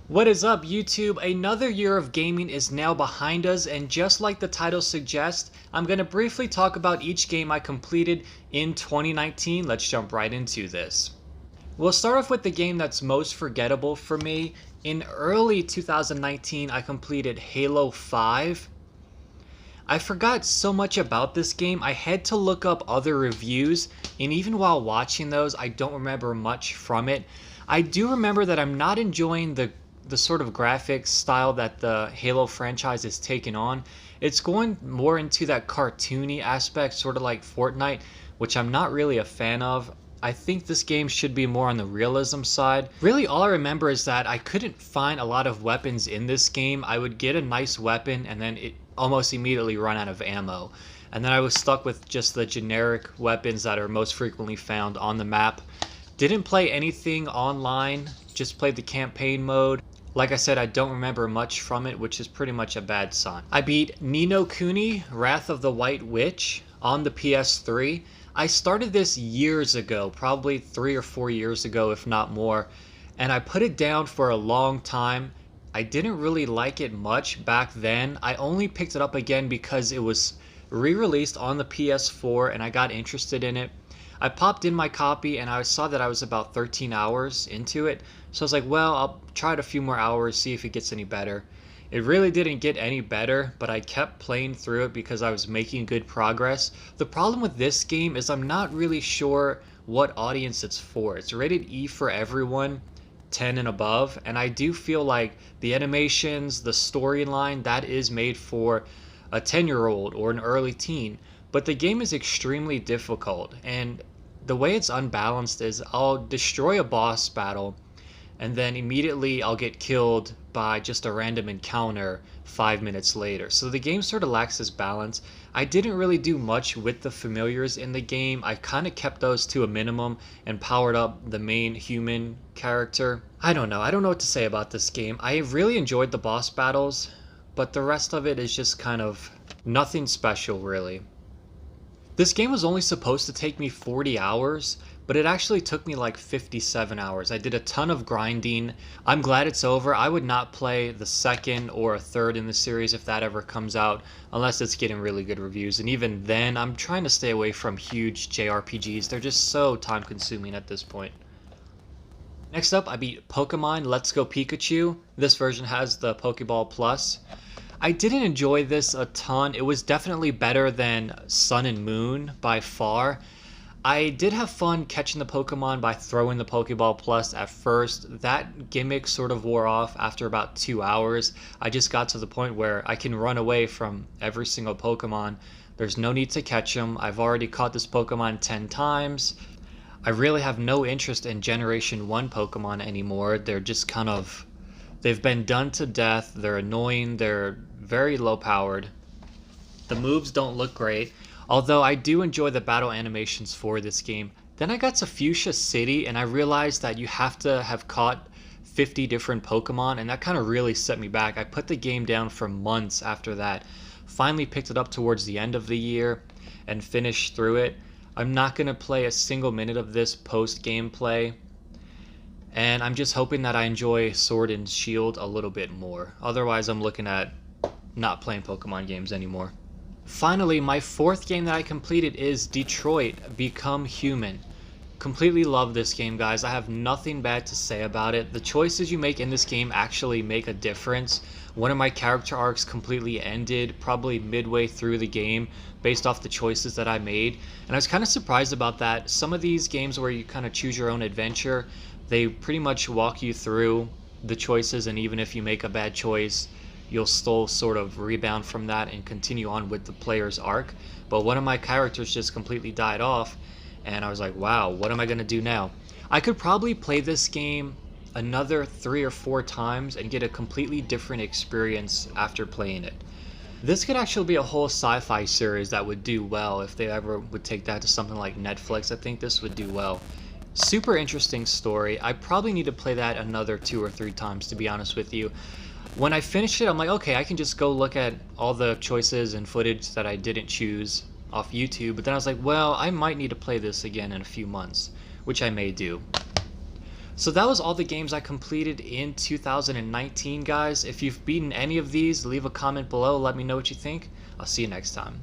What is up, YouTube? Another year of gaming is now behind us, and just like the title suggests, I'm going to briefly talk about each game I completed in 2019. Let's jump right into this. We'll start off with the game that's most forgettable for me. In early 2019, I completed Halo 5. I forgot so much about this game. I had to look up other reviews, and even while watching those, I don't remember much from it. I do remember that I'm not enjoying the sort of graphics style that the Halo franchise is taking on. It's going more into that cartoony aspect, sort of like Fortnite, which I'm not really a fan of. I think this game should be more on the realism side. Really, all I remember is that I couldn't find a lot of weapons in this game. I would get a nice weapon and then it almost immediately run out of ammo. And then I was stuck with just the generic weapons that are most frequently found on the map. Didn't play anything online, just played the campaign mode. Like I said, I don't remember much from it, which is pretty much a bad sign. I beat Ni no Kuni, Wrath of the White Witch on the PS3. I started this years ago, probably 3 or 4 years ago, if not more, and I put it down for a long time. I didn't really like it much back then. I only picked it up again because it was re-released on the PS4 and I got interested in it. I popped in my copy and I saw that I was about 13 hours into it. So I was like, well, I'll try it a few more hours, see if it gets any better. It really didn't get any better, but I kept playing through it because I was making good progress. The problem with this game is I'm not really sure what audience it's for. It's rated E for everyone, 10 and above, and I do feel like the animations, the storyline, that is made for a 10-year-old or an early teen. But the game is extremely difficult, and the way it's unbalanced is I'll destroy a boss battle and then immediately I'll get killed by just a random encounter 5 minutes later. So the game sort of lacks this balance. I didn't really do much with the familiars in the game. I kind of kept those to a minimum and powered up the main human character. I don't know what to say about this game. I really enjoyed the boss battles, but the rest of it is just kind of nothing special really. This game was only supposed to take me 40 hours, but it actually took me like 57 hours. I did a ton of grinding. I'm glad it's over. I would not play the second or a third in the series if that ever comes out, unless it's getting really good reviews. And even then, I'm trying to stay away from huge JRPGs. They're just so time consuming at this point. Next up, I beat Pokemon Let's Go Pikachu. This version has the Pokeball Plus. I didn't enjoy this a ton. It was definitely better than Sun and Moon by far. I did have fun catching the Pokemon by throwing the Pokeball Plus at first. That gimmick sort of wore off after about 2 hours. I just got to the point where I can run away from every single Pokemon. There's no need to catch them. I've already caught this Pokemon 10 times. I really have no interest in Generation 1 Pokemon anymore. They're just kind of... They've been done to death. They're annoying. They're very low powered. The moves don't look great. Although I do enjoy the battle animations for this game. Then I got to Fuchsia City and I realized that you have to have caught 50 different Pokemon, and that kind of really set me back. I put the game down for months after that. Finally picked it up towards the end of the year and finished through it. I'm not going to play a single minute of this post gameplay. And I'm just hoping that I enjoy Sword and Shield a little bit more. Otherwise, I'm looking at not playing Pokemon games anymore. Finally, my fourth game that I completed is Detroit Become Human. Completely love this game, guys. I have nothing bad to say about it. The choices you make in this game actually make a difference. One of my character arcs completely ended probably midway through the game based off the choices that I made. And I was kind of surprised about that. Some of these games where you kind of choose your own adventure, they pretty much walk you through the choices, and even if you make a bad choice, you'll still sort of rebound from that and continue on with the player's arc. But one of my characters just completely died off, and I was like, wow, what am I going to do now? I could probably play this game another 3 or 4 times and get a completely different experience after playing it. This could actually be a whole sci-fi series that would do well if they ever would take that to something like Netflix. I think this would do well. Super interesting story. I probably need to play that another 2 or 3 times, to be honest with you. When I finished it, I'm like, okay, I can just go look at all the choices and footage that I didn't choose off YouTube. But then I was like, well, I might need to play this again in a few months, which I may do. So that was all the games I completed in 2019, guys. If you've beaten any of these, leave a comment below. Let me know what you think. I'll see you next time.